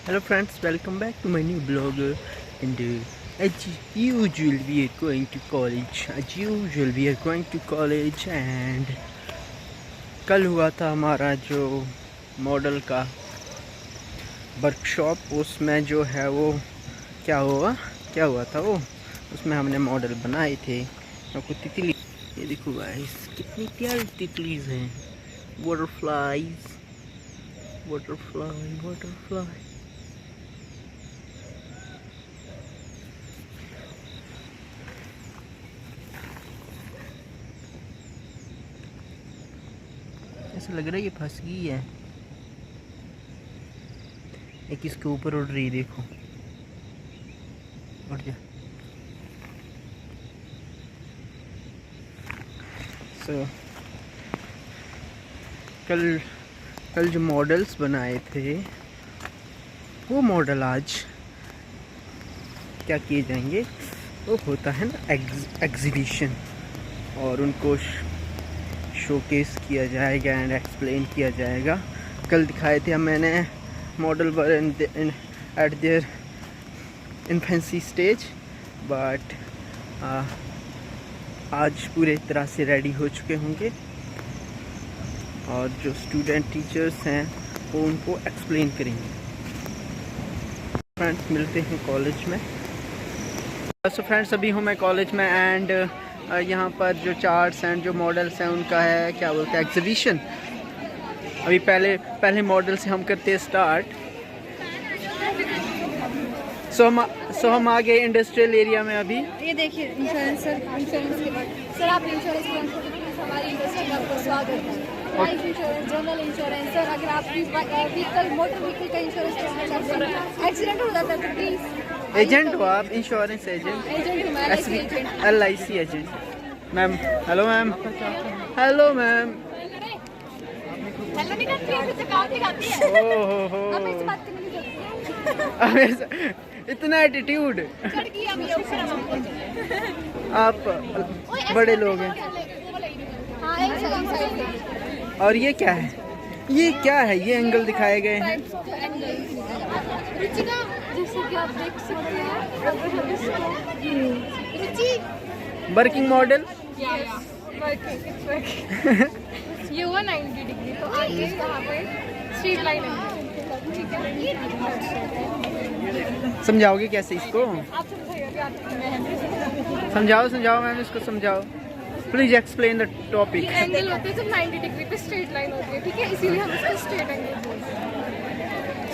Hello friends, welcome back to my new blog. And as usual we are going to college. And कल हुआ था हमारा जो model का वर्कशॉप, उसमें जो है वो क्या हुआ था वो उसमें हमने मॉडल बनाए थे। आपको तितली, ये देखो गाइस कितनी प्यारी तितलीज हैं। बटरफ्लाई। ऐसा लग रहा है ये फंस गई है। एक इसके ऊपर उड़ रही, देखो उड़ जा। कल जो मॉडल्स बनाए थे वो मॉडल आज क्या किए जाएंगे, वो होता है ना एग्जीबिशन, और उनको शोकेस किया जाएगा एंड एक्सप्लेन किया जाएगा। कल दिखाए थे मैंने model were at there infancy stage, but आज पूरे तरह से रेडी हो चुके होंगे और जो स्टूडेंट टीचर्स हैं वो उनको एक्सप्लेन करेंगे। फ्रेंड्स मिलते हैं कॉलेज में। सो फ्रेंड्स अभी हूँ मैं कॉलेज में, एंड यहाँ पर जो चार्ट्स एंड जो मॉडल्स हैं उनका है क्या बोलते हैं एग्जीबिशन। अभी पहले मॉडल से हम करते हैं स्टार्ट। सो हम आ गए इंडस्ट्रियल एरिया में। अभी ये देखिए इंश्योरेंस के बाद सर आप इंश्योरेंस हमारी इंडस्ट्री में आपका स्वागत है। Life insurance, general insurance, sir अगर आप व्हीकल मोटर व्हीकल का इंश्योरेंस कराना चाहते हैं, एक्सीडेंट हो जाता है तो प्लीज। एजेंट हो आप, insurance agent, LIC agent. Ma'am hello ma'am. Hello ma'am. इतना एटीट्यूड, आप बड़े लोग हैं। और ये क्या है, ये एंगल दिखाए गए हैं। जैसे कि आप देख सकते हैं वर्किंग मॉडल, ये हुआ 90 डिग्री, तो आगे यहाँ पे स्ट्रेट लाइन है, ठीक है। समझाओगे कैसे इसको? आप समझाओ मैम, इसको समझाओ please, explain the topic. Angle होते हैं जब 90 डिग्री पे स्ट्रेट लाइन होती है, ठीक है, इसीलिए हम इसको स्ट्रेट एंगल बोलते हैं,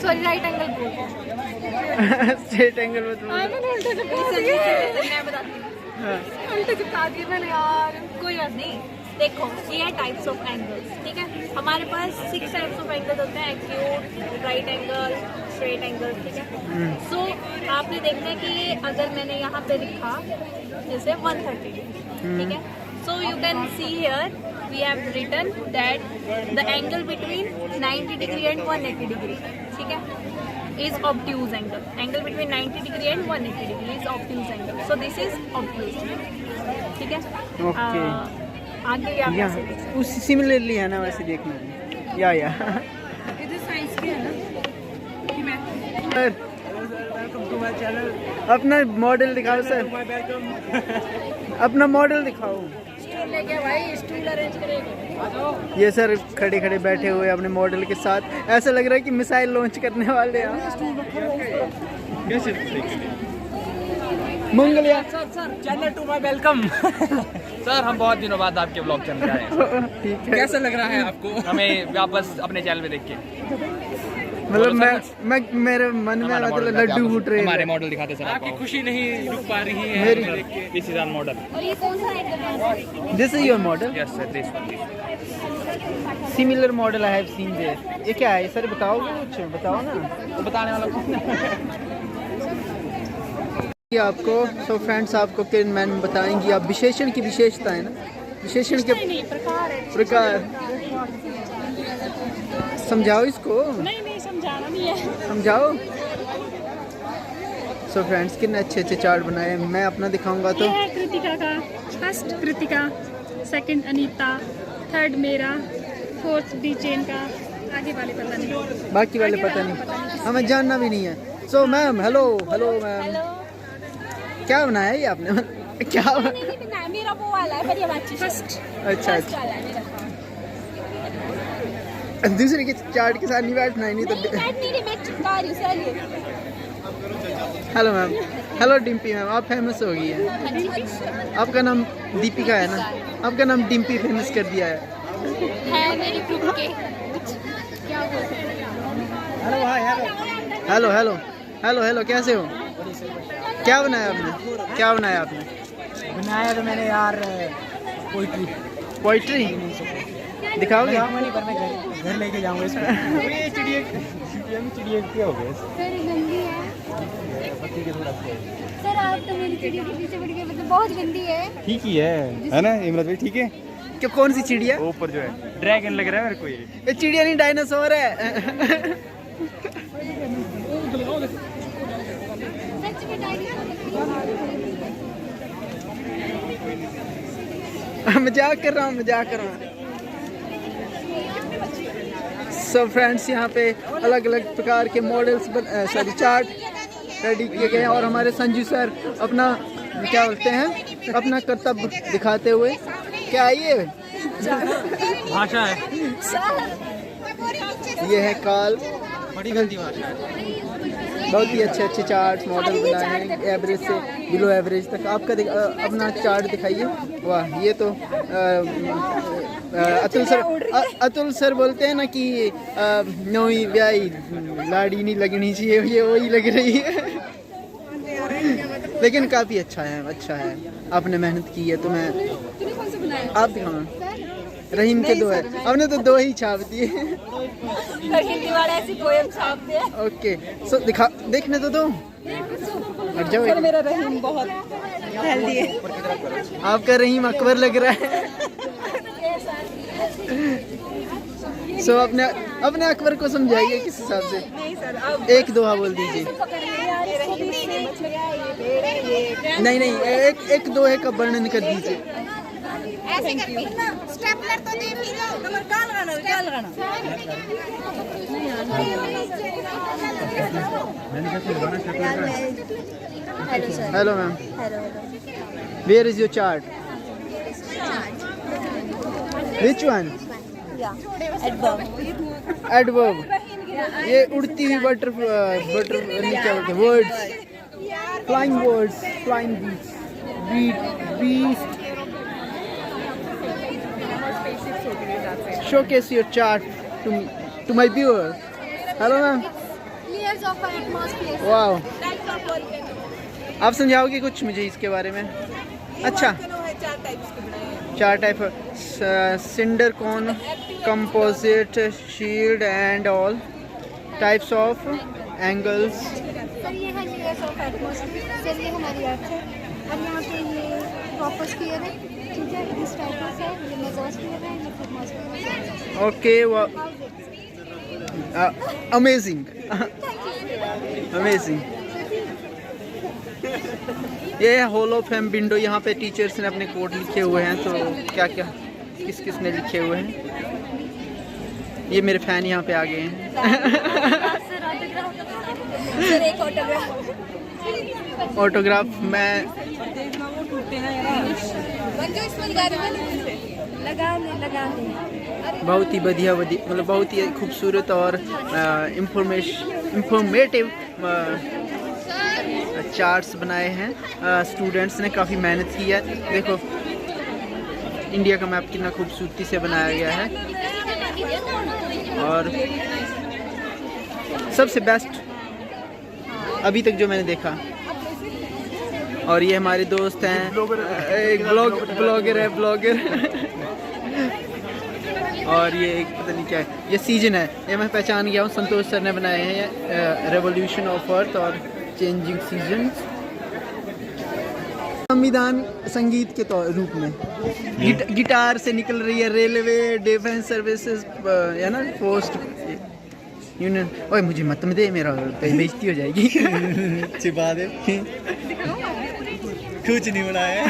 सॉरी राइट एंगल बोलते हैं। स्ट्रेट एंगल मतलब मैंने उल्टा चिपका दिया, मैं बताती हूँ, उल्टा चिपका दिया मैंने यार, कोई बात नहीं। देखो ये है टाइप्स ऑफ एंगल्स, ठीक है, हमारे पास 6 टाइप्स ऑफ एंगल्स होते हैं, acute, right angle, straight angle, ठीक है। सो आपने देखना है कि अगर मैंने यहाँ पे लिखा जैसे 130 डिग्री, ठीक है, so you can see here we have written that the angle between 90 degree and 180 degree, ठीक है, is obtuse angle. Angle between 90 degree and 180 degree is obtuse angle. So this is obtuse, ठीक है। Okay, आगे भी आप ऐसे देख सकते हैं। उसी सिमिलरली है ना वैसे देखना है या इधर साइंस के है ना कि मैं अपना मॉडल दिखाओ सर, अपना मॉडल दिखाओ। स्टूल लेके भाई, स्टूल अरेंज करेंगे। ये सर खड़े बैठे हुए अपने मॉडल के साथ, ऐसा लग रहा है कि मिसाइल लॉन्च करने वाले हैं। Mangaliya sir channel to my welcome. Sir हम बहुत दिनों बाद आपके ब्लॉग चल रहे हैं, ठीक है। कैसा लग रहा है आपको हमें वापस अपने चैनल पे देख के? मतलब मैं मेरे मन में मतलब लड्डू फूट रहे हैं। हमारे मॉडल दिखाते सर, आपकी खुशी नहीं रुक पा रही है मेरी देख के। This is our model. और ये कौन सा एंगल है? This is your model? Yes sir, this one. Similar model I have seen there. ये क्या है सर, बताओगे कुछ? बताओ ना, तो बताने वाला कुछ नहीं। ये आपको सो फ्रेंड्स आपको किरण मैम बताएंगी आप विशेषण की विशेषता है ना, विशेषण के प्रकार समझाओ इसको। नहीं समझाना नहीं है, समझाओ। सो फ्रेंड्स कितने अच्छे चार्ट बनाए हैं। मैं अपना दिखाऊंगा तो ये है कृतिका का, first Kritika, second Anita, third मेरा, फोर्थ डी चेन का, आगे वाले पता नहीं। बाकी वाले पता नहीं, हमें जानना भी नहीं है। So ma'am, hello hello ma'am, hello. क्या बनाया ये आपने? क्या नहीं, मेरा वो वाला है, पर ये बात फर्स्ट। अच्छा अच्छा, दूसरे के चार्ट के साथ नहीं बैठना है, नहीं तो। मैं चिपका रही हूँ। Hello ma'am, hello Dimpy ma'am, आप फेमस हो गई हैं। आपका नाम दीपिका है ना? आपका नाम डिम्पी फेमस कर दिया है मेरे ग्रुप के। क्या बोलते हैं? हेलो हेलो हेलो हेलो, कैसे हो? क्या बनाया आपने? क्या बनाया आपने? बनाया तो मैंने यार पोइट्री। पोइट्री दिखाओगे? पर मैं घर लेके जाऊंगा इसको। ये चिड़िया क्या हो गया? सर गंदी है। सर आप तो मेरी चिड़िया के पीछे पड़ गए, मतलब बहुत गंदी है। ठीक ही है ना इमरान भाई? ठीक है। क्या, कौन सी चिड़िया? ऊपर जो है ड्रैगन लग रहा है मेरे को। ये चिड़िया नहीं, डायनासोर है। सच में डायनासोर। मजाक कर रहा हूँ, मजाक कर रहा हूँ। सो फ्रेंड्स, यहाँ पे अलग अलग प्रकार के मॉडल्स सॉरी चार्ट रेडी किए गए हैं, और हमारे संजू सर अपना क्या बोलते हैं, अपना कर्तव्य दिखाते हुए। क्या ये भाषा है, ये है काल। बड़ी गंदी भाषा है। बहुत ही अच्छे अच्छे चार्ट मॉडल बनाए हैं, एवरेज से बिलो एवरेज तक। आपका अपना चार्ट दिखाइए। वाह, ये तो अतुल सर बोलते हैं ना कि नई ब्याई लाड़ी नहीं लगनी चाहिए, ये वही लग रही है। लेकिन काफ़ी अच्छा है, अच्छा है। आपने मेहनत की है, तो मैं आप दिखाओ। रहीम के दो है, हमने तो दो ही छाप दिए। हिंदी वाला ऐसी पोएम छाप दिया। ओके, सो देखने तो दो। हट जाओ। सर मेरा रहीम बहुत हेल्दी है। आपका रहीम अकबर लग रहा है। सो अपने अकबर को समझाइए किस हिसाब से। नहीं सर, अब एक दोहा बोल दीजिए। नहीं नहीं, एक दोहे का वर्णन कर दीजिए। ऐसे करके स्टेपलर तो दे फिर नंबर काल गाना hello sir. Hello ma'am, hello. Where is your chart? Which one? Adverb. ये उड़ती हुई बटर क्या बोलते हैं, words, flying words, flying beast. Showcase your chart to my viewer. Hello ma'am. Layers of atmosphere. Wow. Types of volcano. आप समझाओगे कुछ मुझे इसके बारे में? अच्छा, चार टाइप: cinder cone, composite, shield and all types of angles. Sir ये है लेयर्स ऑफ एटमॉस्फेयर। सर ये हमारी अर्थ है, और यहाँ पे ये ट्रोपोस्फियर है, ठीक है, इस टाइप से ये मेसोस्फियर है, ये एटमॉस्फेयर है। Okay, amazing amazing. ये है हॉल ऑफ फेम विंडो। यहाँ पे टीचर्स ने अपने कोड लिखे हुए हैं, तो क्या क्या किस किस ने लिखे हुए हैं। ये मेरे फैन यहाँ पे आ गए हैं। सर एक ऑटोग्राफ मैं बहुत ही बढ़िया मतलब बहुत ही खूबसूरत और इंफॉर्मेटिव चार्ट्स बनाए हैं। स्टूडेंट्स ने काफ़ी मेहनत की है। देखो इंडिया का मैप कितना खूबसूरती से बनाया गया है, और सबसे बेस्ट अभी तक जो मैंने देखा। और ये हमारे दोस्त हैं, एक ब्लॉगर है, ब्लॉगर। और ये एक पता नहीं क्या है, ये सीजन है, ये मैं पहचान गया हूँ। संतोष सर ने बनाए हैं रेवोल्यूशन ऑफ अर्थ और चेंजिंग सीजन। संविधान संगीत के रूप में गिटार से निकल रही है रेलवे, डिफेंस सर्विसेज, है ना, पोस्ट यूनियन। ओए मुझे मत में दे, मेरा बेइज्जती हो जाएगी। छिपा दे, कुछ नहीं बनाया।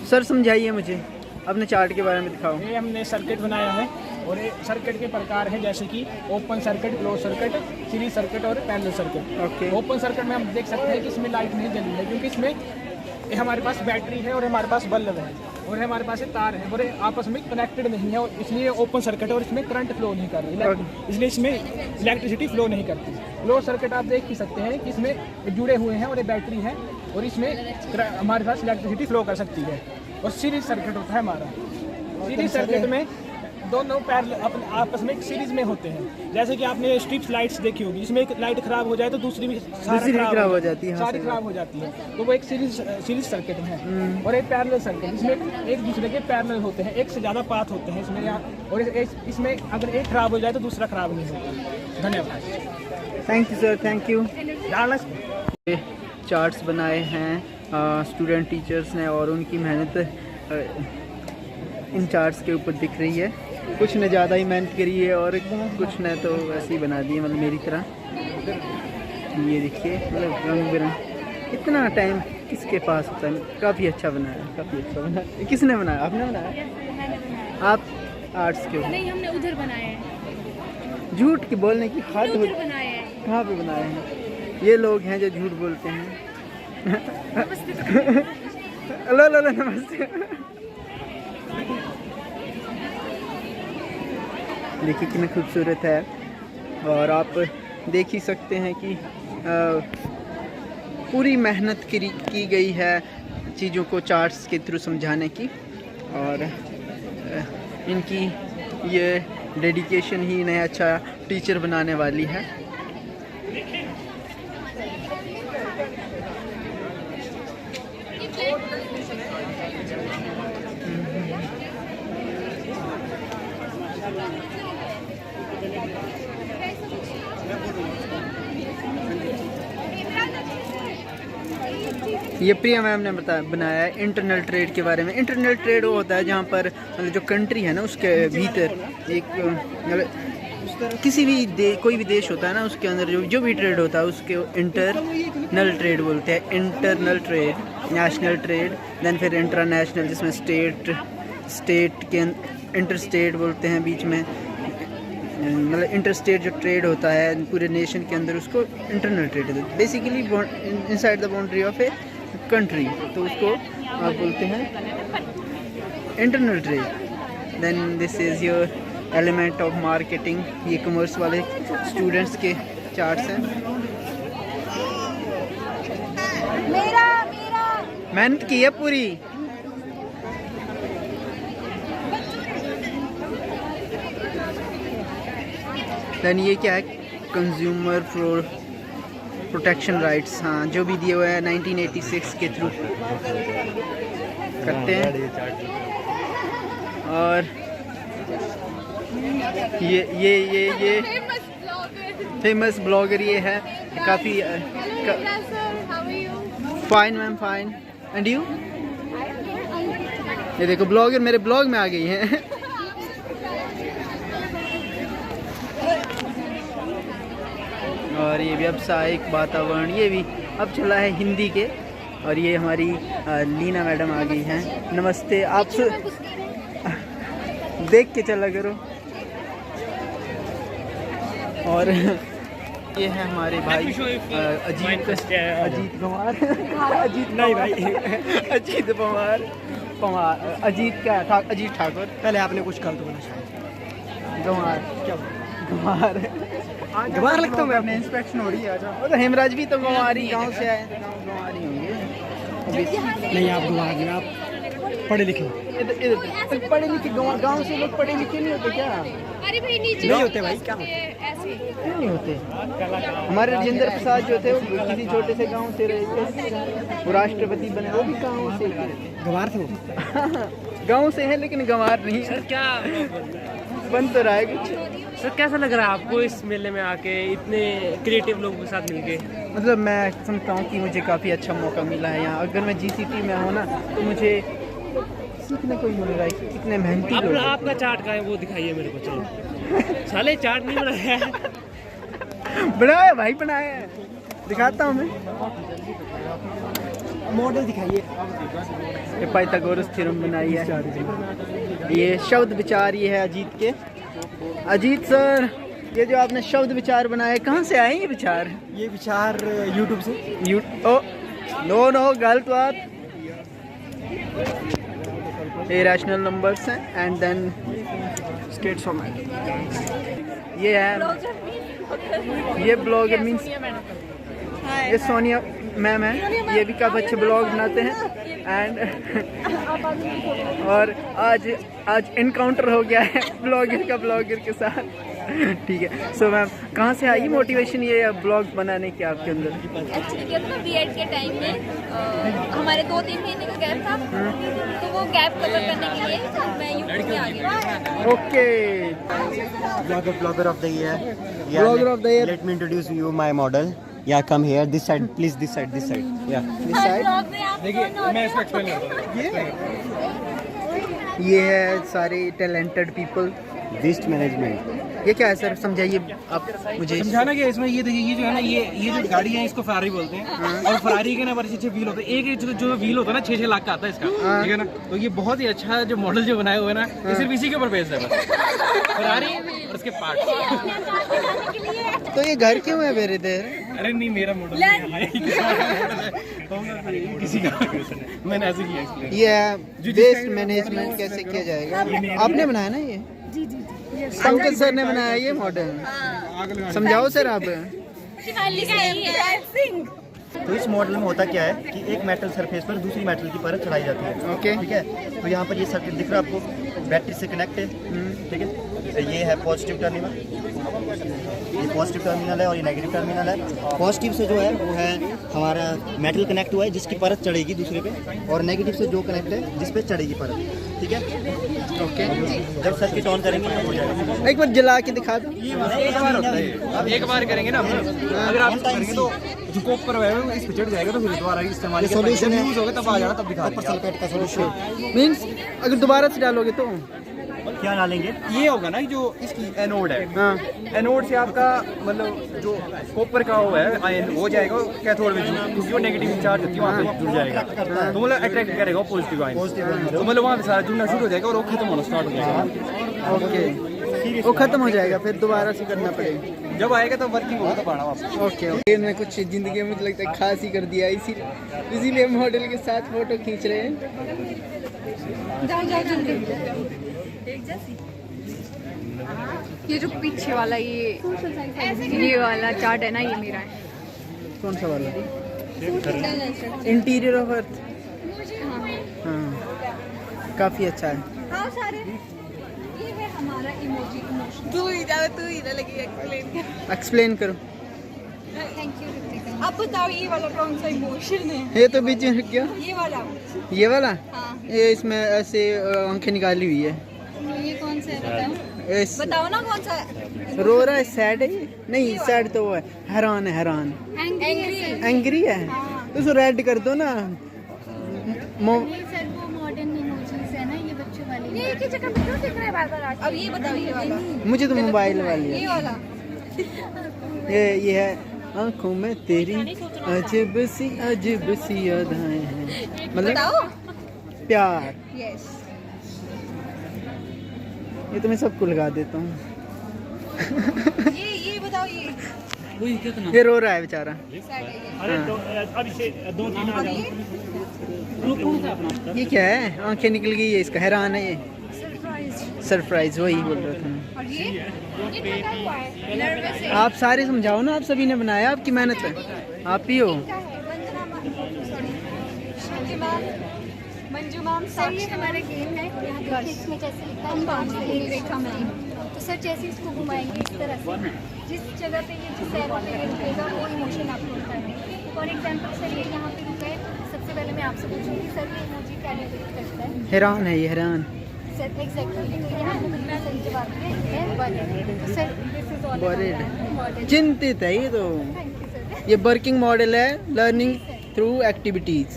सर समझाइए मुझे, अपने चार्ट के बारे में दिखाओ। ये हमने सर्किट बनाया है, और ये सर्किट के प्रकार हैं जैसे कि open circuit, close circuit, series circuit और parallel circuit. Okay. Open circuit में हम देख सकते हैं कि इसमें लाइट नहीं जल रही है क्योंकि इसमें ये हमारे पास बैटरी है और हमारे पास बल्ब है और हमारे पास ये तार है और ये आपस में कनेक्टेड नहीं है और इसलिए ओपन सर्किट और इसमें करंट फ्लो नहीं कर रही, इसलिए इसमें इलेक्ट्रिसिटी फ्लो नहीं करती। क्लोज सर्किट आप देख ही सकते हैं कि इसमें जुड़े हुए हैं और ये बैटरी है और इसमें हमारे पास इलेक्ट्रिसिटी फ्लो कर सकती है। और सीरीज सर्किट होता है हमारा, सीरीज सर्किट में दोनों पैरेलल अपन आपस में सीरीज में होते हैं। जैसे कि आपने स्ट्रिप्स लाइट्स देखी होगी, इसमें एक लाइट खराब हो जाए तो दूसरी भी खराब हो जाती है, सारी खराब हो जाती है, तो वो एक सीरीज सर्किट में है। और एक पैरेलल सर्किट, इसमें एक दूसरे के पैरेलल होते हैं, एक से ज़्यादा पाथ होते हैं इसमें, और इसमें अगर एक खराब हो जाए तो दूसरा खराब नहीं होता। धन्यवाद। Thank you sir, thank you. Charts बनाए हैं स्टूडेंट टीचर्स ने और उनकी मेहनत इन चार्ट्स के ऊपर दिख रही है। कुछ ने ज़्यादा ही मेहनत करी है और कुछ ने तो वैसे ही बना दिए, मतलब मेरी तरह। ये देखिए, मतलब रंग बिरंग। इतना टाइम किसके पास होता है? काफ़ी अच्छा बनाया, काफ़ी अच्छा बनाया। किसने बनाया? आपने बनाया? आप आर्ट्स के हो? नहीं, हमने उधर बनाया है। झूठ की बोलने की हद हो। बनाया है। कहाँ पे बनाए हैं? ये लोग हैं जो झूठ बोलते हैं। हेलो हेलो नमस्ते। देखिए कितना खूबसूरत है और आप देख ही सकते हैं कि पूरी मेहनत की गई है चीज़ों को चार्ट्स के थ्रू समझाने की, और इनकी ये डेडिकेशन ही इन्हें अच्छा टीचर बनाने वाली है। ये प्रिया मैम ने बनाया है इंटरनल ट्रेड के बारे में। इंटरनल ट्रेड वो होता है जहाँ पर मतलब जो कंट्री है ना उसके भीतर एक मतलब किसी भी कोई भी देश होता है ना उसके अंदर जो भी ट्रेड होता है उसके इंटरनल ट्रेड बोलते हैं। Internal trade, national trade, then फिर इंटरनेशनल जिसमें स्टेट के इंटर स्टेट बोलते हैं बीच में, मतलब इंटर स्टेट जो ट्रेड होता है पूरे नेशन के अंदर उसको इंटरनल ट्रेड होता है। Basically inside the boundary of a country, तो उसको आप बोलते हैं internal trade. Then this is your element of marketing. ये कॉमर्स वाले स्टूडेंट्स के चार्ट्स हैं। मेहनत की है पूरी। देन ये क्या है? कंज्यूमर प्रोटेक्शन राइट्स, हाँ जो भी दिए हुए हैं 1986 के थ्रू करते हैं। और ये फेमस ब्लॉगर ये है, काफ़ी fine ma'am, fine. And you? ये देखो ब्लॉगर मेरे ब्लॉग में आ गई हैं। और ये व्यावसायिक वातावरण, ये भी अब चला है हिंदी के। और ये हमारी लीना मैडम आ गई हैं। नमस्ते। आप देख के चला करो। और ये है हमारे भाई अजीत कुमार। अजीत नहीं भाई, अजीत पवार, अजीत ठाकुर। पहले आपने कुछ गलत बोला शायद। गंवार, क्या गंवार? गंवार लगता हूँ मैं, अपने इंस्पेक्शन हो रही है। अच्छा, तो हेमराज भी तो गंवारी गांव से आए, गंवारी होंगे। नहीं आप गंवार नहीं, आप पढ़े लिखे। इधर पढ़े लिखे गांव से लोग पढ़े लिखे नहीं होते क्या? अरे भाई नीचे नहीं होते भाई, क्या ऐसे नहीं होते। हमारे राजेंद्र प्रसाद जो थे वो किसी छोटे से गांव से रहे थे, वो राष्ट्रपति बने, वो भी गांव से गंवार थे वो। गांव से है लेकिन गंवार नहीं। सर क्या बन तो रहा है कुछ। सर कैसा लग रहा है आपको इस मेले में आके इतने क्रिएटिव लोगों के साथ मिलके? मतलब मैं समझता हूँ कि मुझे काफ़ी अच्छा मौका मिला है यहाँ। अगर मैं GCT में हूँ ना तो मुझे सीखने को ही मिल रहा है कि कितने मेहनती लोग हैं। आपका चार्ट का है वो दिखाइए मेरे को। चलो साले चार्ट नहीं बनाया है। बनाया भाई, बनाया है, दिखाता हूँ मैं। मॉडल दिखाइए। ये पाइथागोरस थ्योरम बनाई है। ये शब्द विचार ये है अजीत के। अजीत सर, ये जो आपने शब्द विचार बनाए कहाँ से आए ये विचार? ये विचार यूट्यूब से। ओ नो गलत बात। इरेशनल नंबर्स हैं एंड देन स्टेट्स फॉर्मेट। ये है, ये ब्लॉगर मीन्स ये सोनिया मैम है, ये भी काफ़ी अच्छे ब्लॉग बनाते हैं एंड और आज इनकाउंटर हो गया है ब्लॉगर के साथ। ठीक है, सो मैम कहाँ से आई मोटिवेशन ये ब्लॉग बनाने की आपके अंदर? एक्चुअली क्या था ना, बीएड के टाइम में हमारे 2-3 महीने का गैप था, तो वो गैप कवर करने के लिए मैं यूट्यूब में आ गई। Okay, blogger of the year. Blogger of the year. Let me introduce you my model. Yeah, come here. This side, please. This side. Yeah. This side. देखिए मैं इसको एक्सप्लेन करता हूँ। ये है सारे टैलेंटेड पीपल। Waste management. ये क्या है सर, समझाइए आप मुझे। समझाना क्या है इसमें, ये देखिए, ये जो है ना, ये जो गाड़ी है इसको फरारी बोलते हैं, और फरारी के ना बड़े अच्छे व्हील होते हैं। एक जो व्हील होता है ना 6-6 लाख का आता है इसका, ठीक है ना। तो ये बहुत ही अच्छा जो मॉडल जो बनाए हुए हैं ना, ये सिर्फ इसी के ऊपर बेस्ड है बस, फरारी और उसके पार्ट। तो ये घर क्यों है मेरे देर? अरे नहीं, मेरा मॉडल नहीं है, किसी का मैंने ऐसे किया एक्सप्लेन। ये है वेस्ट मैनेजमेंट कैसे किया जाएगा, आपने बनाया ना ये? जी। पंकज सर ने बनाया ये मॉडल, समझाओ सर आप। तो इस मॉडल में होता क्या है कि एक मेटल सरफेस पर दूसरी मेटल की परत चढ़ाई जाती है। ओके, ठीक है। तो यहाँ पर ये सर्किट दिख रहा है आपको, बैटरी से कनेक्ट है। ठीक है, ये है पॉजिटिव टर्मिनल, ये पॉजिटिव टर्मिनल है और ये नेगेटिव टर्मिनल है। पॉजिटिव से जो है वो है हमारा मेटल कनेक्ट हुआ है जिसकी परत चढ़ेगी दूसरे पे, और नेगेटिव से जो कनेक्ट है जिस पे चढ़ेगी परत। ठीक है, ओके। जब सर्किट ऑन करेंगे तब हो जाएगा। एक बार जला के दिखा दो। एक बार करेंगे ना, अगर आप करेंगे तो जो कॉपर है इस पे चढ़ जाएगा, तो फिर दोबारा इस्तेमाल सॉल्यूशन है, यूज होगा तब आ जाएगा, तब दिखा कॉपर सल्फेट का सॉल्यूशन। मीन्स अगर दोबारा से डालोगे तो क्या डालेंगे? ये होगा ना जो इसकी एनोड है, हाँ, एनोड से आपका मतलब जो कॉपर का वो है आयन हो जाएगा कैथोड में, क्योंकि वो नेगेटिव चार्ज होती है वहाँ पे जुड़ जाएगा, तो मतलब अट्रैक्ट करेगा पॉजिटिव आयन, तो मतलब वहाँ पे सारा जुड़ना शुरू हो जाएगा और वो खत्म होना स्टार्ट हो जाएगा। ओके, वो खत्म हो जाएगा, फिर दोबारा से करना पड़ेगा। जब आएगा तब वर्किंग होगा तब आना वापस। ओके, मैं कुछ जिंदगी में मुझे लगता है खास ही कर दिया, इसीलिए मॉडल के साथ फोटो खींच रहे हैं। ये जो पीछे वाला ये वाला चार्ट है ना, ये मेरा है। कौन सा वाला? Interior of earth. हाँ, काफ़ी अच्छा है। ये है हमारा इमोजी इमोशन। तू इधर लगी एक्सप्लेन। एक्सप्लेन करो। Thank you. अब बताओ ये वाला कौन सा इमोशन है? ये तो बीच में रख गया। ये वाला। हाँ। ये इसमें ऐसे आंखें निकाली हुई है। ये कौन सा है बताओ? बताओ ना कौन सा है। रो रहा है, सैड है ये? नहीं, सैड तो वो है, हैरान है, हैरान। एंग्री है, तो उसको रेड कर दो ना। सर वो मॉडर्न इमोजीज है ना, ये बच्चों वाले। ये एक ही जगह पे क्यों दिख रहा है बार-बार? अब ये बताओ, ये वाला। मुझे तो मोबाइल वाली है ये वाला। ये है आंखों में तेरी अजब सी अदाएं हैं, मतलब प्यार। यस। ये तो मैं सबको लगा देता हूँ। ये बताओ, ये ये रो रहा है बेचारा। ये क्या है? आंखें निकल गई है इसका, हैरान है ये। सरप्राइज, वही बोल रहा था मैं। और ये थका हुआ है, नर्वस है। आप सारे समझाओ ना, आप सभी ने बनाया, आपकी मेहनत है, आप ही हो। मंजू मैम, सर ये हमारा गेम है। यहाँ पे इसमें जैसे लिखा है रेखा मैम, तो सर जैसे इसको घुमाएंगे इस तरह से, जिस जगह पे ये जिस एरो पे ये रुकेगा वो इमोशन आपको होता है। फॉर एग्जांपल सर ये यहाँ पे रुका है, सबसे पहले मैं आपसे पूछूंगी सर ये इमोजी क्या रिलेट करता है? हैरान है ये, हैरान। सर एग्जैक्टली, तो यहाँ पे मैं सही जवाब है वर्ड। तो sir this is all word. चिंतित है ये तो। Thank you sir. ये वर्किंग मॉडल है, learning through activities.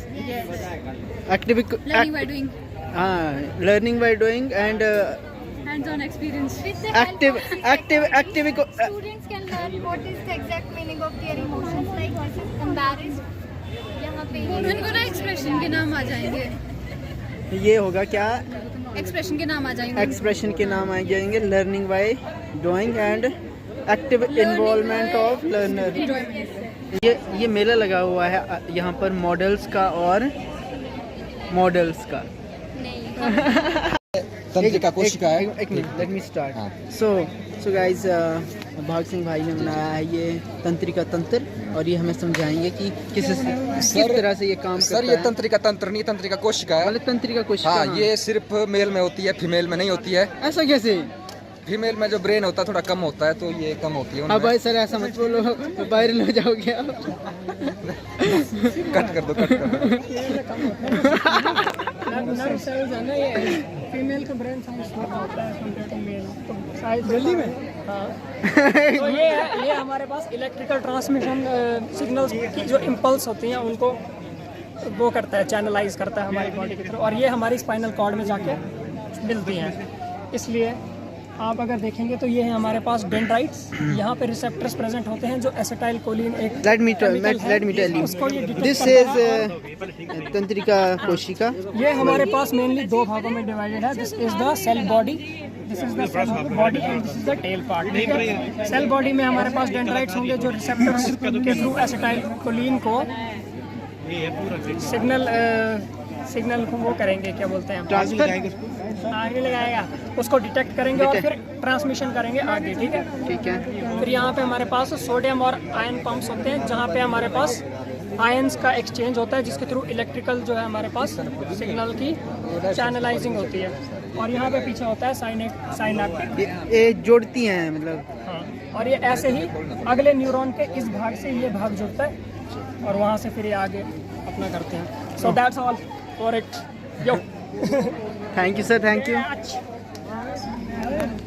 Learning by doing. हाँ, learning by doing and hands-on experience. active Students can learn what is the exact meaning of their emotions, like this is embarrassed. यहाँ पे उनको ना expression के नाम आ जाएंगे। ये होगा क्या? एक्सप्रेशन के नाम आ जाएंगे। एक्सप्रेशन के नाम आ जाएंगे। Learning by doing and active involvement of learner. ये मेला लगा हुआ है यहाँ पर मॉडल्स का और मॉडल्स का। तंत्रिका कोशिका है। एक minute, let me start. So guys, भाग सिंह भाई ने बनाया है ये तंत्रिका तंत्र, और ये हमें समझाएंगे कि किस तरह से ये काम करता है। सर, ये तंत्रिका तंत्र नहीं, तंत्रिका कोशिका है। मतलब तंत्रिका कोशिका। हाँ, ये सिर्फ मेल में होती है, फीमेल में नहीं होती है। ऐसा कैसे? फीमेल में जो ब्रेन होता है थोड़ा कम होता है, तो ये कम होती है उनमें। हाँ भाई सर, ऐसा मत बोलो, वायरल हो जाओगे आप। कट कर दो, कट कर दो। फीमेल का ब्रेन साइज होता है कंपेयर टू मेल, तो साइज जल्दी में। हाँ, तो ये हमारे पास इलेक्ट्रिकल ट्रांसमिशन सिग्नल्स की जो इम्पल्स होती हैं उनको वो करता है, चैनलाइज करता है हमारी बॉडी के थ्रू, और ये हमारी स्पाइनल कॉर्ड में जाके मिलती हैं। इसलिए आप अगर देखेंगे तो ये है हमारे पास डेंड्राइट्स, यहाँ पे रिसेप्टर्स प्रेजेंट होते हैं जो एसिटाइल कोलिन एक Let me tell you, this is तंत्रिका कोशिका। ये हमारे पास मेनली दो भागों में डिवाइडेड है। This is the cell body, this is the cell body and this is the tail part. ठीक है, सेल बॉडी में हमारे पास डेंड्राइट्स होंगे जो रिसेप्टर्स के थ्रू एसिटाइल कोलिन को सिग्नल को वो करेंगे, क्या बोलते हैं, आगे लगाएगा, उसको डिटेक्ट करेंगे और फिर ट्रांसमिशन करेंगे आगे। ठीक है, ठीक है। फिर यहाँ पे हमारे पास सोडियम और आयन पंप्स होते हैं जहाँ पे हमारे पास आयंस का एक्सचेंज होता है, जिसके थ्रू इलेक्ट्रिकल जो है हमारे पास सिग्नल की चैनलाइजिंग होती है। और यहाँ पे पीछे होता है साइनैप्टिक, ये जोड़ती हैं मतलब। हाँ, और ये ऐसे ही अगले न्यूरॉन के इस भाग से ये भाग जुड़ता है और वहाँ से फिर ये आगे अपना करते हैं। So that's all for it. Yo thank you sir, thank you.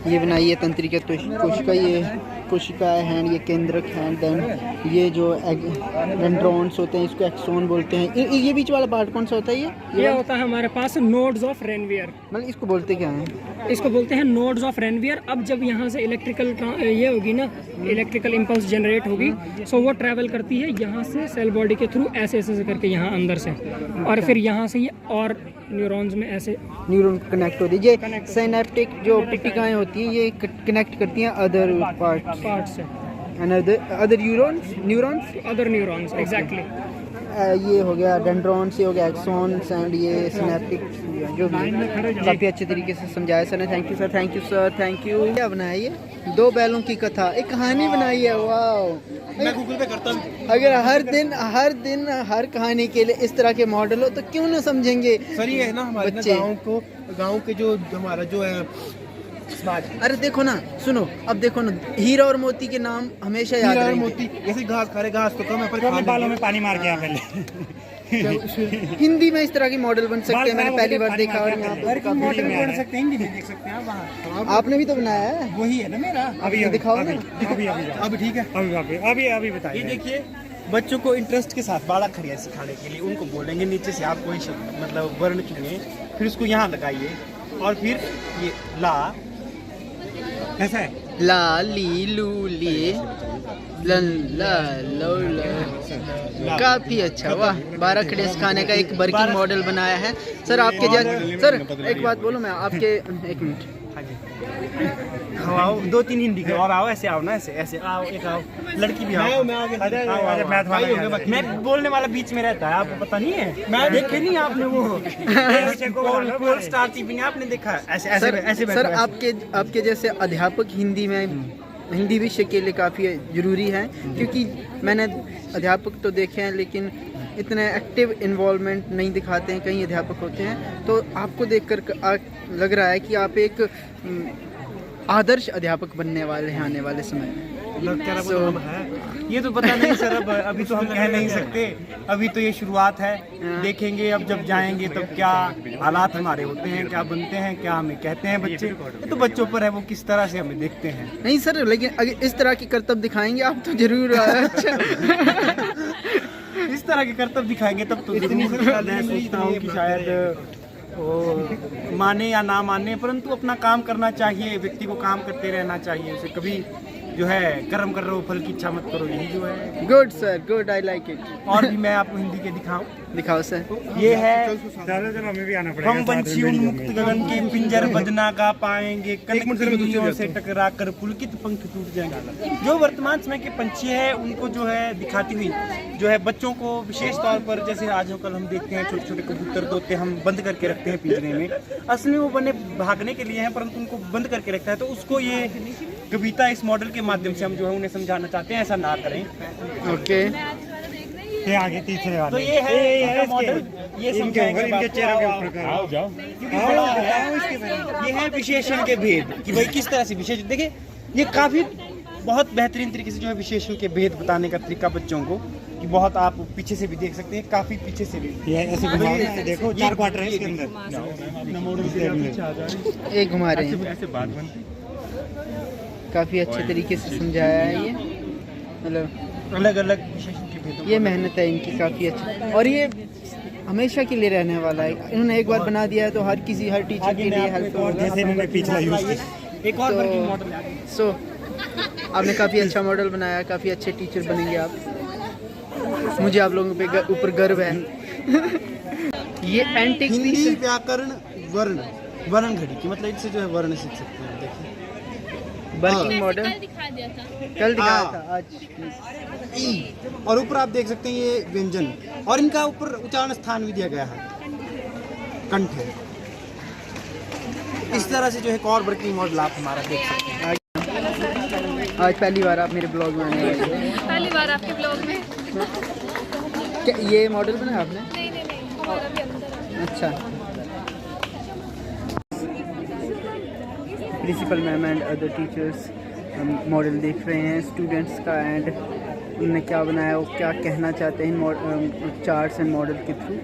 ये बनाई है तंत्रिका कोशिका, ये कोशिका है, ये केंद्रक है। देन ये जो डेंड्रॉन्स होते हैं इसको एक्सोन बोलते हैं। ये बीच वाला पार्ट कौन सा होता है? ये होता है हमारे पास नोड्स ऑफ रेनवियर। मतलब इसको बोलते क्या हैं? इसको बोलते हैं नोड्स ऑफ रेनवियर। अब जब यहाँ से इलेक्ट्रिकल ये होगी ना, इलेक्ट्रिकल इम्पल्स जनरेट होगी, सो वो ट्रैवल करती है यहाँ से सेल बॉडी के थ्रू ऐसे करके यहाँ अंदर से, और फिर यहाँ से ये और न्यूरॉन्स में ऐसे न्यूरॉन कनेक्ट होती है। ये सिनेप्टिक जो पट्टिकाएं होती हैं ये कनेक्ट करती हैं अदर पार्ट से, अदर न्यूरॉन्स एग्जैक्टली। ये हो गया डेंड्रॉन्स, ये हो गया एक्सॉन्स एंड ये सिनेप्टिक, जो भी काफ़ी अच्छे तरीके से समझाया सर ने। Thank you sir, thank you sir, thank you. क्या बनाई है? दो बैलों की कथा, एक कहानी बनाई है। वाह, मैं गूगल पे करता हूँ। अगर हर दिन हर कहानी के लिए इस तरह के मॉडल हो तो क्यों ना समझेंगे सर। ये है ना हमारे बच्चे। गाँव के जो हमारा जो है समाज। अरे देखो ना, सुनो, अब देखो ना, हीरा और मोती के नाम हमेशा याद हीरा और रहेंगे। मोती, जैसे घास खा रहे, घास तो कम है पर बालों में पानी मार के आ पहले। हिंदी में इस तरह की मॉडल बन सकते हैं, मैंने पहली बार देखा। और यहाँ पर मॉडल बन सकते हैं, हिंदी में देख सकते हैं आप वहाँ। आपने भी तो बनाया है। वही है ना मेरा। अभी दिखाओ ना। अभी ठीक है, अभी बताइए। ये देखिए, बच्चों को इंटरेस्ट के साथ बाड़ा खड़िया सिखाने के लिए उनको बोलेंगे नीचे से आप कोई मतलब वर्ण चुनिए, फिर उसको यहाँ लगाइए, और फिर ये ला कैसा है, ला ली लू ली लन ला लो ला। काफी अच्छा, वाह। 12 खड़े सिखाने का एक वर्किंग मॉडल बनाया है सर। आपके सर एक बात बोलूं मैं आपके, एक मिनट। आओ 2-3 हिंदी के और आओ, ऐसे आओ ना, ऐसे आओ, एक आओ, लड़की भी आओ। मैं बोलने वाला बीच में रहता है, आपको पता नहीं है? मैं देखे नहीं आपने वो पोल स्टार टीवी में आपने देखा? ऐसे सर आपके जैसे अध्यापक हिंदी विषय के लिए काफ़ी ज़रूरी है, क्योंकि मैंने अध्यापक तो देखे हैं लेकिन इतने एक्टिव इन्वॉल्वमेंट नहीं दिखाते हैं। कई अध्यापक होते हैं, तो आपको देखकर लग रहा है कि आप एक आदर्श अध्यापक बनने वाले हैं आने वाले समय में। ये तो पता नहीं सर, अब अभी तो हम कह नहीं सकते, अभी तो ये शुरुआत है। देखेंगे अब जब जाएंगे तब क्या हालात हमारे होते हैं, क्या बनते हैं, क्या हमें कहते हैं बच्चे। ये तो बच्चों पर है, वो किस तरह से हमें देखते हैं। नहीं सर, लेकिन अगर इस तरह की करतब दिखाएंगे आप तो जरूर। अच्छा इस तरह के करतब दिखाएंगे तब तो मैं सोचता हूँ कि शायद वो माने या ना माने, परंतु अपना काम करना चाहिए। व्यक्ति को काम करते रहना चाहिए, उसे कभी जो है कर्म कर रहे हो फल की इच्छा मत करो, यही जो है। Good sir, good, I like it. और भी मैं आपको हिंदी के दिखाऊं? दिखाओ सर। ये है हम पंछी उन्मुक्त गगन के पिंजर बजना का पाएंगे, कनखियों से टकरा कर पुलकित पंख टूट जाएंगे। जो वर्तमान समय के पंछी है उनको जो है दिखाती हुई जो है बच्चों को विशेष तौर पर, जैसे आज कल हम देखते हैं छोटे छोटे कबूतर तोते हम बंद करके रखते हैं पिंजरे में, असल में वो बने भागने के लिए हैं परंतु उनको बंद करके रखता है। तो उसको ये कविता इस मॉडल के माध्यम से हम जो है उन्हें समझाना चाहते हैं, ऐसा ना करें। ओके, ये आगे तीसरे वाले, तो ये है मॉडल, ये समझाएंगे इनके चेहरे के ऊपर का। आओ जाओ, ये है विशेषण के भेद कि भाई किस तरह से विशेषण, देखिए ये काफी बहुत बेहतरीन तरीके से जो है विशेषण के भेद बताने का तरीका बच्चों को, कि बहुत आप पीछे से भी देख सकते हैं, काफी पीछे से भी ये ऐसे देखो 4 क्वार्टर है इसके अंदर, एक घुमा रहे हैं, ऐसे बात बनती, काफी अच्छे तरीके से समझाया है ये, मतलब अलग अलग विशेषण के भेद। ये मेहनत है इनकी काफी अच्छी, और ये हमेशा के लिए रहने वाला है। इन्होंने एक बार बना दिया है तो हर किसी, हर टीचर के लिए हेल्प होगा। जैसे इन्होंने पिछला यूज किया एक और वर्किंग मॉडल है। सो आपने काफ़ी अच्छा मॉडल बनाया, काफ़ी अच्छे टीचर बनेंगे आप, मुझे आप लोगों पे ऊपर गर्व है। ये एंटिक हिंदी व्याकरण वर्ण वर्ण घड़ी की, मतलब इससे जो है वर्ण सीख सकते हैं। देखिए वर्किंग मॉडल कल दिखाया था, आज ई, और ऊपर आप देख सकते हैं ये व्यंजन, और इनका ऊपर उच्चारण स्थान भी दिया गया है, कंठ है। इस तरह से जो है एक और वर्किंग मॉडल आप हमारा देख सकते हैं। आज पहली बार आप मेरे ब्लॉग में आए हैं। पहली बार आपके ब्लॉग में। क्या ये मॉडल बनाया आपने? नहीं, हमारा भी अंदर है। अच्छा, principal ma'am and other teachers model देख रहे हैं स्टूडेंट्स का, एंड उन्होंने क्या बनाया, वो क्या कहना चाहते हैं चार्ट्स एंड मॉडल के थ्रू,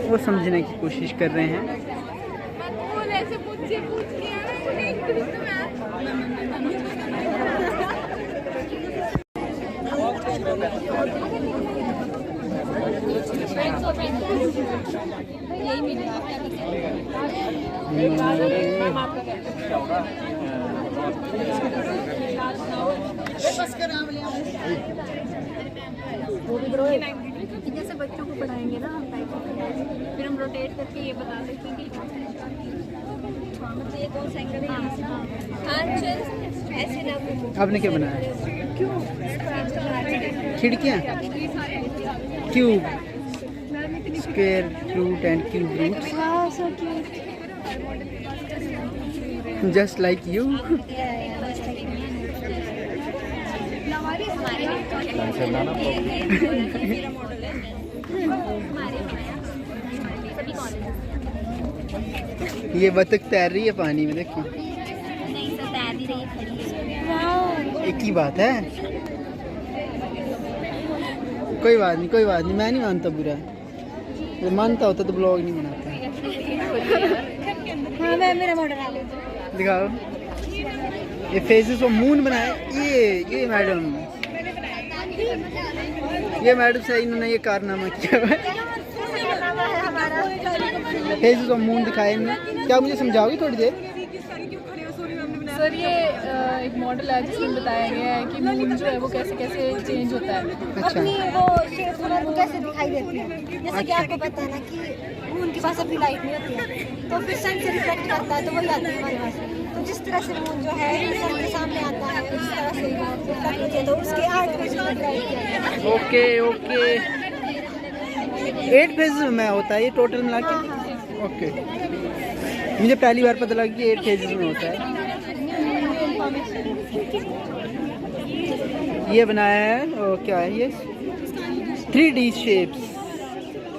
वो समझने की कोशिश कर रहे हैं। यही मिलेगा। जैसे बच्चों को पढ़ाएंगे ना हम टाइप, फिर हम रोटेट करके ये बता सकते हैं कि ये कौन सा एंगल है, ऐसे ना। आपने क्या बनाया? खिड़कियाँ, cube, square root and cube roots, just like you. ये बतख तैर रही है पानी में, देखो। नहीं सर, तैर नहीं रही है, खड़ी है। एक ही बात है, कोई बात नहीं, कोई बात नहीं, मैं नहीं मानता बुरा, तो मानता होता तो ब्लॉग नहीं बनाता। हाँ, मैं मेरा मॉडल आ गया। दिखाओ, ये फेसेस ऑफ मून बनाए, ये मैडम से इन्होंने ये कारनामा किया है। फेसेस ऑफ मून दिखाए इन्होंने, क्या मुझे समझाओगी थोड़ी देर? सर ये एक मॉडल है जिसमें बताया गया है कि मून जो है वो कैसे कैसे चेंज होता है। अच्छा, अपनी वो शेप को कैसे दिखाई देती है, जैसे कि आपको पता है ना कि मून के पास अपनी लाइट नहीं होती है, तो फिर सन से रिफ्लेक्ट करता है तो वही आती है हमारे पास। तो जिस तरह से मून जो है सन के सामने आता है, उस तरह से रिफ्लेक्ट होती है, तो उसके 8 फेजेस में ड्राइव किया है। ओके 8 फेजेस में होता है ये टोटल मिला के? ओके, मुझे पहली बार पता लगा कि 8 फेजेस में होता है। ये बनाया है, और क्या है ये, 3D शेप्स,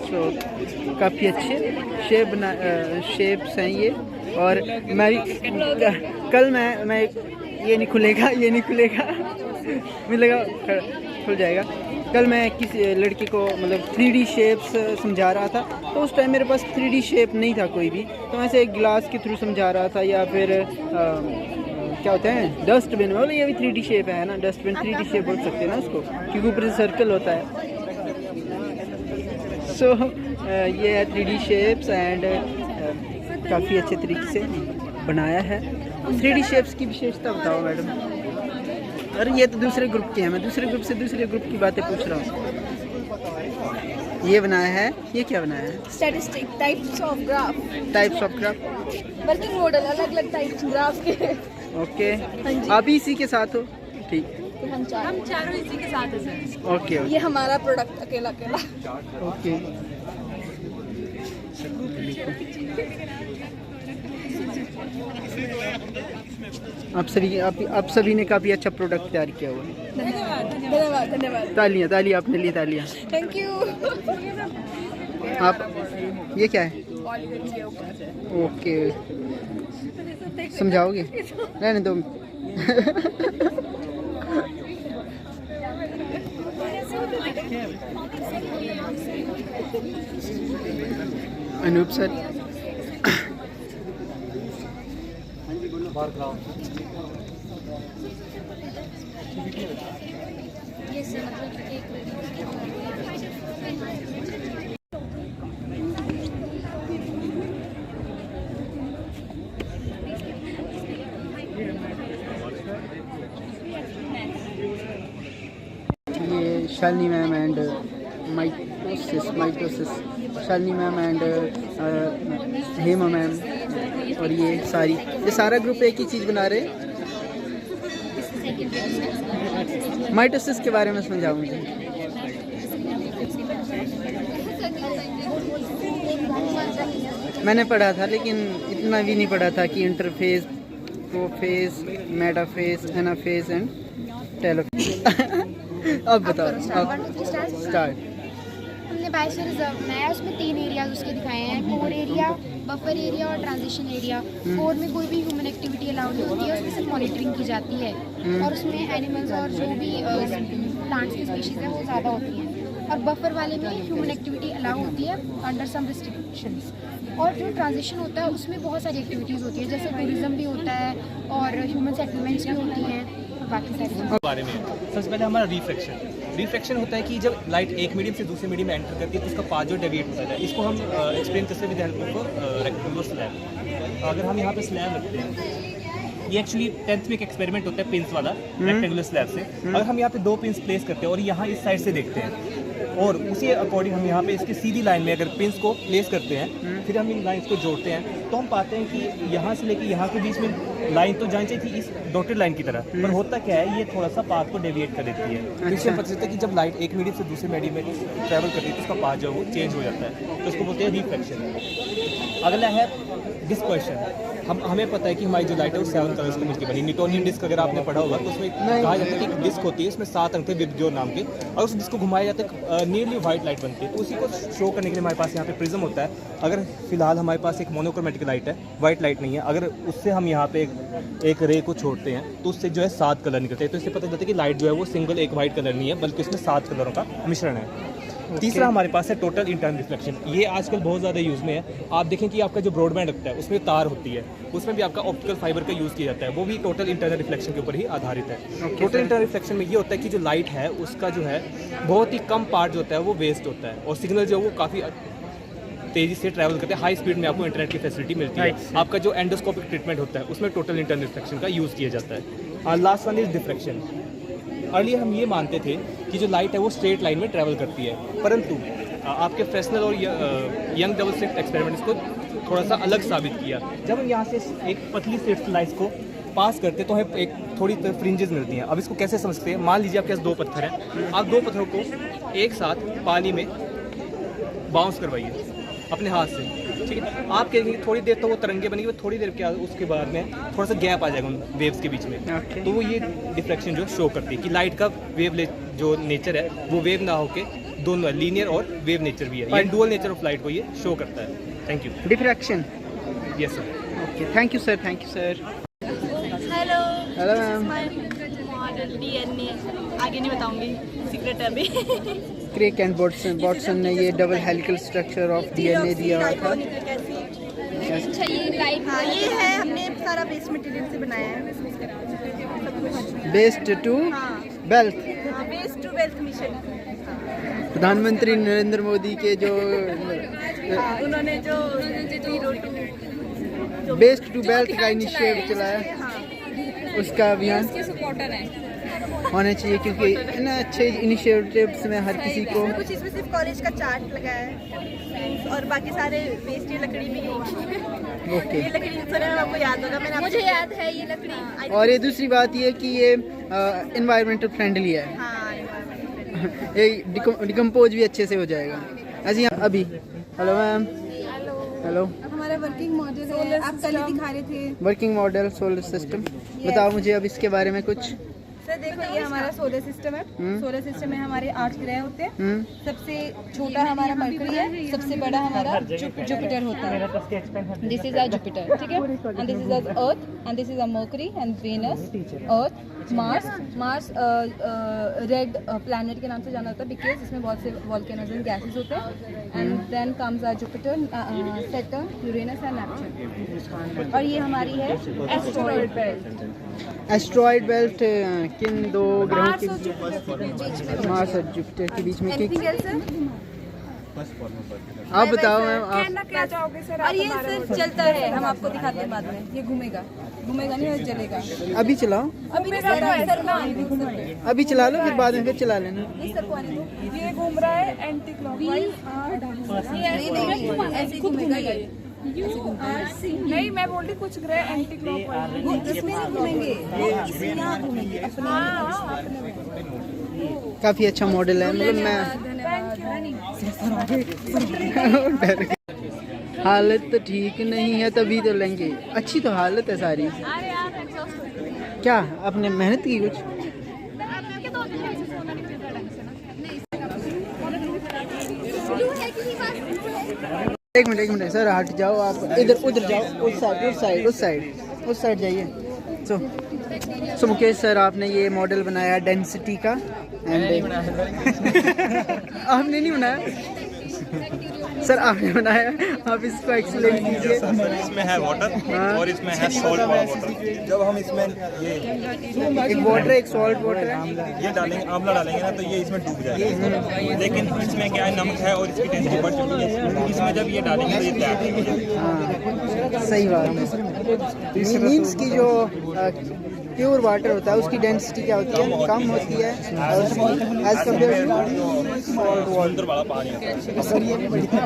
तो काफ़ी अच्छे शेप्स हैं ये। और मैं कल मैं ये नहीं खुलेगा मुझे लगा खुल जाएगा। कल मैं किसी लड़की को मतलब 3D शेप्स समझा रहा था, तो उस टाइम मेरे पास 3D शेप नहीं था कोई भी, तो मैं ऐसे एक गिलास के थ्रू समझा रहा था, या फिर क्या होते हैं डस्टबिन, मतलब ये भी 3D शेप है ना, डस्टबिन 3D शेप बोल सकते हैं ना उसको, क्योंकि ऊपर से सर्कल होता है। सो ये है 3D शेप्स, एंड काफ़ी अच्छे तरीके से बनाया है। 3D शेप्स की विशेषता बताओ मैडम। अरे ये तो दूसरे ग्रुप के हैं, मैं दूसरे ग्रुप से दूसरे ग्रुप की बातें पूछ रहा हूँ। ये बनाया है, ये क्या बनाया है? Statistic types of graph, types of graph. Working model, अलग अलग टाइप्स ग्राफ के। ओके, हाँ जी। आप भी इसी के साथ हो? ठीक। हम चारों इसी के साथ हैं सर। ओके ये हमारा प्रोडक्ट अकेला अकेला। ओके। आप सभी ने काफ़ी अच्छा प्रोडक्ट तैयार किया हुआ है। धन्यवाद धन्यवाद धन्यवाद। तालियां तालियां अपने लिए, तालियां। Thank you. आप ये क्या है? ओके, समझाओगे? रहने दो। अनूप सर, ये Shalini ma'am and mitosis Shalini ma'am and Hema ma'am, और ये सारा ग्रुप एक ही चीज़ बना रहे हैं। माइटोसिस के बारे में समझाओ मुझे। मैंने पढ़ा था, लेकिन इतना भी नहीं पढ़ा था कि interphase, prophase, metaphase, anaphase and telophase. अब बताओ, स्टार्ट। हमने बायोस्फीयर रिजर्व बनाया, उसमें 3 एरियाज उसके दिखाए हैं, कोर एरिया, बफर एरिया और ट्रांजिशन एरिया। कोर में कोई भी ह्यूमन एक्टिविटी अलाउड नहीं होती है, उसमें सिर्फ मॉनिटरिंग की जाती है, और उसमें एनिमल्स और जो भी प्लांट्स की स्पीशीज़ है वो ज़्यादा होती हैं। और बफर वाले में ह्यूमन एक्टिविटी अलाउ होती है अंडर सम रिस्ट्रिक्शंस। और जो ट्रांजिशन होता है उसमें बहुत सारी एक्टिविटीज़ होती है, जैसे टूरिज्म भी होता है और ह्यूमन सेटलमेंट्स भी होती हैं, बाकी सारी बारे में। सबसे पहले हमारा रिफ्रैक्शन होता है कि जब लाइट एक मीडियम से दूसरे मीडियम में एंटर करती है तो उसका पाथ जो डेविएट होता है। इसको हम एक्सप्लेन करते हैं रेक्टेंगुलर स्लैब। अगर हम यहाँ पे स्लैब रखते हैं, ये एक्चुअली 10th में एक एक्सपेरिमेंट होता है पिंस वाला रेक्टेंगुलर स्लैब से। अगर हम यहाँ पे 2 पिंस प्लेस करते हैं और यहाँ इस साइड से देखते हैं, और उसी अकॉर्डिंग हम यहाँ पे इसकी सीधी लाइन में अगर पिंस को प्लेस करते हैं, फिर हम इन लाइंस को जोड़ते हैं, तो हम पाते हैं कि यहाँ से लेके यहाँ के बीच में लाइन तो जानी चाहिए थी इस डॉटेड लाइन की तरह, पर होता क्या है, ये थोड़ा सा पाथ को डेविएट कर देती है। तो इससे पता चलता है कि जब लाइट एक मीडियम से दूसरे मीडियम में ट्रैवल करती है तो उसका पाथ जो है वो चेंज हो जाता है, तो उसको बोलते हैं रिफ्रैक्शन। अगला है डिस्पर्शन। हमें पता है कि हमारी जो लाइट है वो 7 कलर्स की मिलकर बनी। न्यूटोनियन डिस्क अगर आपने पढ़ा होगा तो उसमें कहा जाता है कि एक डिस्क होती है, इसमें 7 अंक थे विबज्योर नाम के, और उस डिस्क को घुमाया जाता है, नियरली वाइट लाइट बनती है। तो उसी को शो करने के लिए हमारे पास यहाँ पे प्रिज्म होता है। अगर फिलहाल हमारे पास एक मोनोक्रोमेटिक लाइट है, वाइट लाइट नहीं है, अगर उससे हम यहाँ पे एक रे को छोड़ते हैं तो उससे जो है 7 कलर निकलते हैं। तो इससे पता चलता है कि लाइट जो है वो सिंगल एक वाइट कलर नहीं है, बल्कि उसमें 7 कलरों का मिश्रण है। तीसरा हमारे पास है टोटल इंटरनल रिफ्लेक्शन। ये आजकल बहुत ज़्यादा यूज़ में है। आप देखें कि आपका जो ब्रॉडबैंड रखता है उसमें तार होती है, उसमें भी आपका ऑप्टिकल फाइबर का यूज़ किया जाता है, वो भी टोटल इंटरनल रिफ्लेक्शन के ऊपर ही आधारित है। टोटल इंटरनल रिफ्लेक्शन में ये होता है कि जो लाइट है उसका जो है बहुत ही कम पार्ट जो होता है वो वेस्ट होता है, और सिग्नल जो है वो काफ़ी तेज़ी से ट्रैवल करते हैं। हाई स्पीड में आपको इंटरनेट की फैसिलिटी मिलती है। आपका जो एंडोस्कोपिक ट्रीटमेंट होता है उसमें टोटल इंटरनल रिफ्लेक्शन का यूज़ किया जाता है। Last one is diffraction. Earlier हम ये मानते थे कि जो लाइट है वो स्ट्रेट लाइन में ट्रैवल करती है, परंतु आपके फ्रेस्नेल और यंग डबल स्लिट एक्सपेरिमेंट इसको थोड़ा सा अलग साबित किया। जब हम यहाँ से एक पतली स्लिट लाइट्स को पास करते तो हमें एक थोड़ी फ्रिंजेस मिलती हैं। अब इसको कैसे समझते हैं, मान लीजिए आपके पास 2 पत्थर हैं, आप 2 पत्थरों को एक साथ पानी में बाउंस करवाइए अपने हाथ से, ठीक है। आप कहेंगे थोड़ी देर तो वो तरंगे बनेगी, थोड़ी देर के उसके बाद में थोड़ा सा गैप आ जाएगा उन वेव्स के बीच में। तो वो ये डिफ्रैक्शन जो शो करती है कि लाइट का वेव जो नेचर है वो वेव ना होके दोनों लीनियर और वेव नेचर भी है, ये डुअल नेचर ऑफ लाइट को ये शो करता है। Thank you. Diffraction, yes sir. Okay, thank you sir, thank you sir. Hello hello ma'am. Model DNA आगे नहीं बताऊंगी, सीक्रेट है अभी। क्रेक एंड वॉटसन ने ये double helical structure of DNA दिया हुआ था। अच्छा, ये लाइट, हाँ ये है, हमने सारा वेस्ट मटेरियल से बनाया है। Based to wealth, waste to wealth mission. प्रधानमंत्री नरेंद्र मोदी के जो उन्होंने जो बेस्ट टू बेल्ट का इनिशिएटिव चलाया, उसका अभियान सपोर्टर है। होना चाहिए, क्योंकि इन अच्छे इनिशिएटिव्स में हर किसी को कुछ इसमें सिर्फ कॉलेज का चार्ट लगा है और बाकी सारे वेस्ट ये लकड़ी भी है। ओके। ये लकड़ी सुना है, आपको याद होगा, मुझे याद है ये लकड़ी। और ये दूसरी बात ये कि ये इन्वायरमेंटल फ्रेंडली है, ये डिकम्पोज भी अच्छे से हो जाएगा। ऐसे अभी हेलो मैम। हेलो। हमारा वर्किंग मॉडल है, आप कल ही दिखा रहे थे। वर्किंग मॉडल सोलर सिस्टम, बताओ मुझे अब इसके बारे में कुछ। सर देखो, ये हमारा सोलर सिस्टम है। सोलर सिस्टम में हमारे 8 ग्रह होते हैं। सबसे छोटा हमारा मरकरी है, सबसे बड़ा हमारा जुपिटर होता है। दिस इज आवर जुपिटर, ठीक है, and this is our Earth, and this is our Mercury and Venus, Earth, Mars red planet के नाम से जाना जाता है बिकॉज इसमें बहुत से वोल्केनोज एंड गैसेस होते हैं। And then comes our Jupiter, Saturn, Uranus and Neptune. और ये हमारी है एस्टेरॉयड बेल्ट। एस्टेरॉयड बेल्ट किन दो ग्रहों के मार्स और जुपिटर के बीच में आप बताओ मैम, आप क्या चाहोगे सर? और ये सर चलता है, हम आपको दिखाते हैं बाद में। ये घूमेगा नहीं, और चलेगा। अभी चलाओ, अभी चला लो, फिर बाद में फिर चला लेना। ये घूम रहा है एंटी क्लॉकवाइज, ऐसे घूमेगा ये। नहीं, मैं बोल रही कुछ ग्रह एंटी क्लॉकवाइज इसमें घूमेंगे, काफी अच्छा मॉडल है, मतलब मैं हालत तो ठीक नहीं है तभी तो लेंगे। अच्छी तो हालत है सारी। क्या आपने मेहनत की कुछ? एक मिनट सर, हट जाओ आप, इधर उधर जाओ, उस साइड जाइए। सो मुकेश सर, आपने ये मॉडल बनाया डेंसिटी का, एंड आपने नहीं बनाया सर, आपने बनाया, आप इसको एक्सप्लेन कीजिए। इसमें है वाटर और इसमें है सॉल्ट वाला वाटर। जब हम इसमें ये एक वाटर एक सॉल्ट वाटर है, ये डालेंगे, आंवला डालेंगे ना, तो ये इसमें डूब जाएगा। लेकिन इसमें क्या है, नमक है और इसकी टेंसिटी बढ़ चुकी है। इसमें जब ये डालेंगे तो ये तैयार हो जाएगा। सही बात है। मीन्स की जो प्योर वाटर होता है उसकी डेंसिटी क्या होती है, कम होती है एज कम्पेयर टू समुद्र वाला पानी होता है।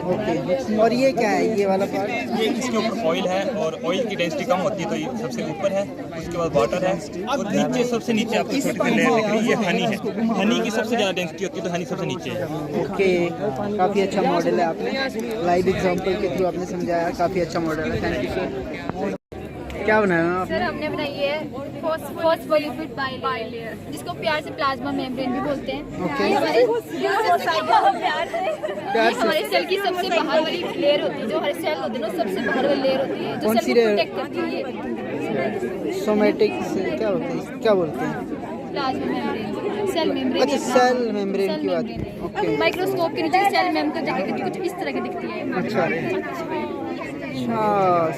ओके। और ये क्या है, ये वाला पार्ट? ये इसके ऊपर ऑयल है और ऑयल की डेंसिटी कम होती है, तो ये सबसे ऊपर है। उसके बाद वाटर है और नीचे, सबसे नीचे आपको छोटी सी लेयर दिख रही है, ये हनी है। हनी की सबसे ज़्यादा डेंसिटी होती है, तो हनी सबसे नीचे है। ओके, काफ़ी अच्छा मॉडल है, आपने लाइव एग्जांपल के थ्रू आपने समझाया, काफ़ी अच्छा मॉडल है। Thank you sir. क्या बनाया आपने? सर हमने बनाई है फॉस्फोलिपिड बाइलेयर, जिसको प्यार से प्लाज्मा मेम्ब्रेन भी बोलते हैं। ओके। हमारे सेल की सबसे बाहर वाली लेयर होती है, जो हमारे सेल होते हैं ना, सबसे बाहर वाली लेयर होती है, जो कौन सी सेल को लेयर? प्रोटेक्ट करती है। सोमेटिक क्या होते हैं, क्या बोलते हैं? Plasma membrane, cell membrane. अच्छा, सेल मेम्ब्रेन की बात। ओके। माइक्रोस्कोप के नीचे सेल मेम्ब्रेन दिखती है, कुछ इस तरह की दिखती है। अच्छा,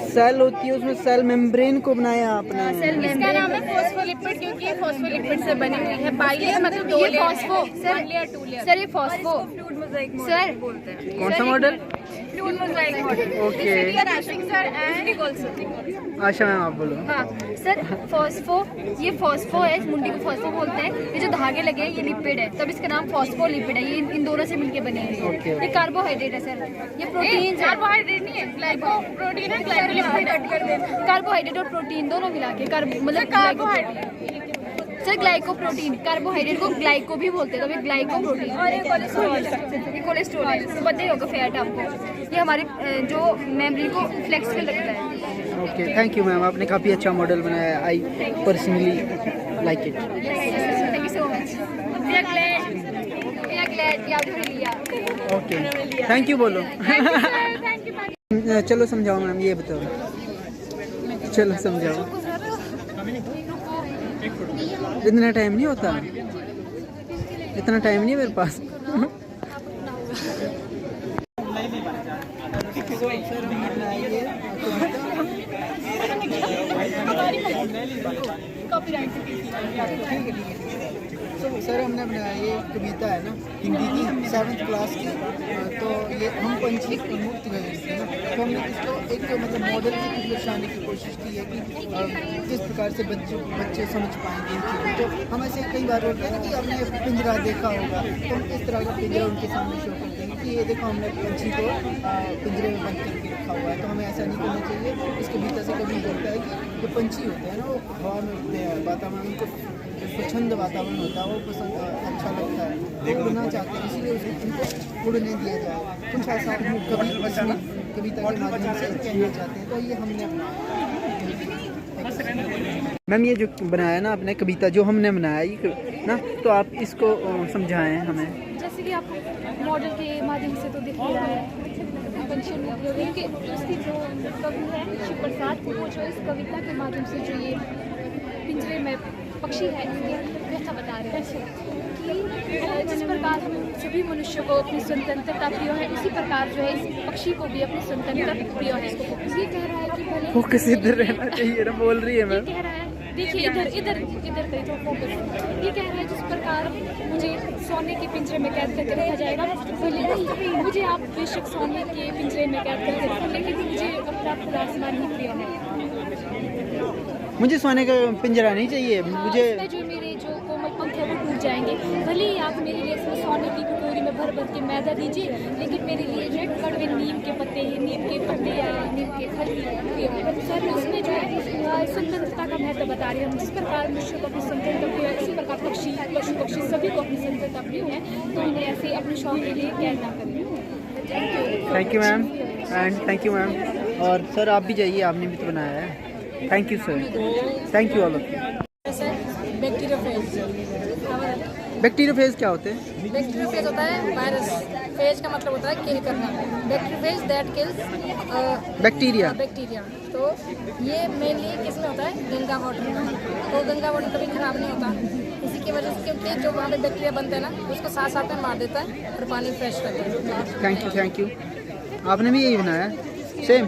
सेल होती है, उसमें सेल मेम्ब्रेन को बनाया आपने। इसका नाम है फॉस्फोलिपिड, क्योंकि ये फॉस्फोलिपिड से बनी हुई है। बाइलेयर मतलब दो लेयर, फॉस्फो सर, ये फॉस्फो सर बोलते हैं। कौन सा model? Fluid mosaic model. Okay. Asha ma'am आप बोलो। हाँ सर, फॉस्फो, ये फॉस्फो है, इस मुंडी को फॉस्फो बोलते हैं। ये जो धागे लगे हैं ये लिपिड है, तब इसका नाम फॉस्फोलिपिड है। ये इन दोनों से मिलके बने हैं। ये कार्बोहाइड्रेट है सर, ये प्रोटीन। कार्बोहाइड्रेट नहीं है, ग्लाइको प्रोटीन है, ग्लाइकोलिपिड। कार्बोहाइड्रेट और प्रोटीन दोनों मिला के मतलब carbohydrate sir, glyco protein, carbohydrate को ग्लाइको भी बोलते हैं, तो ग्लाइको प्रोटीन। और ये कोलेस्ट्रॉल है, तो पता ही होगा फैट आपको। ये हमारे जो मेमोरी को फ्लेक्सिबल रखता है। ओके, थैंक यू मैम, आपने काफ़ी अच्छा मॉडल बनाया। I personally like it. Thank you so much. We are glad कि आपने लिया। ओके, थैंक यू बोलो। चलो समझाओ मैम, ये बताओ, चलो समझाओ। इतना टाइम नहीं होता, इतना टाइम नहीं है मेरे पास। सर हमने बनाया ये कविता है ना हिंदी की 7th क्लास की, तो ये हम पंछी मुक्त गए हैं ना, तो हमने इसको एक मतलब मॉडल की दर्शाने की कोशिश की है कि किस प्रकार से बच्चे समझ पाएंगे इन चीज़ों को। तो हम ऐसे कई बार बोलते हैं ना कि आपने पिंजरा देखा होगा, तो हम इस तरह का पिंजरा उनके सामने शो करते हैं कि ये देखो हमने पंछी को पिंजरे में बंद करके रखा हुआ है। तो हमें ऐसा नहीं करना चाहिए। इस कविता से कभी बोलता है कि जो पंछी होते हैं ना वो हवा में उड़ते हैं, वातावरण उनको स्वच्छंद वातावरण होता है वो पसंद अच्छा लगता है, वो उड़ना चाहते हैं, इसीलिए उनको उड़ने दिया जाए। कुछ ऐसा कभी कविता के माध्यम से कहना चाहते हैं, तो ये हमने मैम ये जो बनाया ना आपने कविता जो हमने बनाया ये ना, तो आप इसको समझाएं हमें। जैसे कि आप मॉडल के माध्यम से तो दिख ही रहा है पंछी कि उसकी जो कवि है शिव प्रसाद, वो जो इस कविता के माध्यम से जो ये पिंजरे में पक्षी है इसकी व्यथा बता रहे हैं कि जिस प्रकार हम सभी मनुष्यों को अपनी स्वतंत्रता प्रिय है, उसी प्रकार जो है इस पक्षी को भी अपनी स्वतंत्रता प्रिय है। ये कह रहा है कि भले फोकस इधर रहना चाहिए ना, बोल रही है मैम। कह रहा है देखिए इधर इधर इधर कहीं तो फोकस। ये कह रहा है जिस प्रकार मुझे सोने के पिंजरे में कैद करके रखा जाएगा, भले मुझे आप बेशक सोने के पिंजरे में कैद करके रखें, लेकिन मुझे अपना खुला आसमान ही प्रिय है। मुझे सोने का पिंजरा नहीं चाहिए, मुझे जो मेरे जो कोमल पंख है वो टूट जाएंगे। भले ही आप मेरे लिए इसमें सोने की कटोरी में भर भर के मैदा दीजिए, लेकिन मेरे लिए जो है कड़वे नीम के पत्ते, नीम के पत्ते या नीम के फल सर उसमें जो है स्वतंत्रता का महत्व बता रहे हैं। हम जिस प्रकार मनुष्य को अपनी स्वतंत्रता प्रिय है, उसी प्रकार पक्षी पशु पक्षी सभी को अपनी स्वतंत्रता प्रिय है, तो उन्हें ऐसे अपने शौक के लिए कैद ना करें। Thank you ma'am and thank you ma'am. और सर आप भी जाइए, आपने भी तो बनाया है। Thank you sir, thank you all of you. Bacteriophage क्या होते हैं? बैक्टीरियोफेज होता है वायरस, फेज का मतलब होता है किल करना। Bacteriophage that kills bacteria. तो ये मेनली किसमें होता है? गंगा वाटर में। तो गंगा वाटर कभी खराब नहीं होता इसी की वजह से, क्योंकि जो वहाँ पे बैक्टीरिया बनते हैं ना उसको साथ साथ में मार देता है और पानी फ्रेश करता है। थैंक यू आपने भी यही बनाया सेम?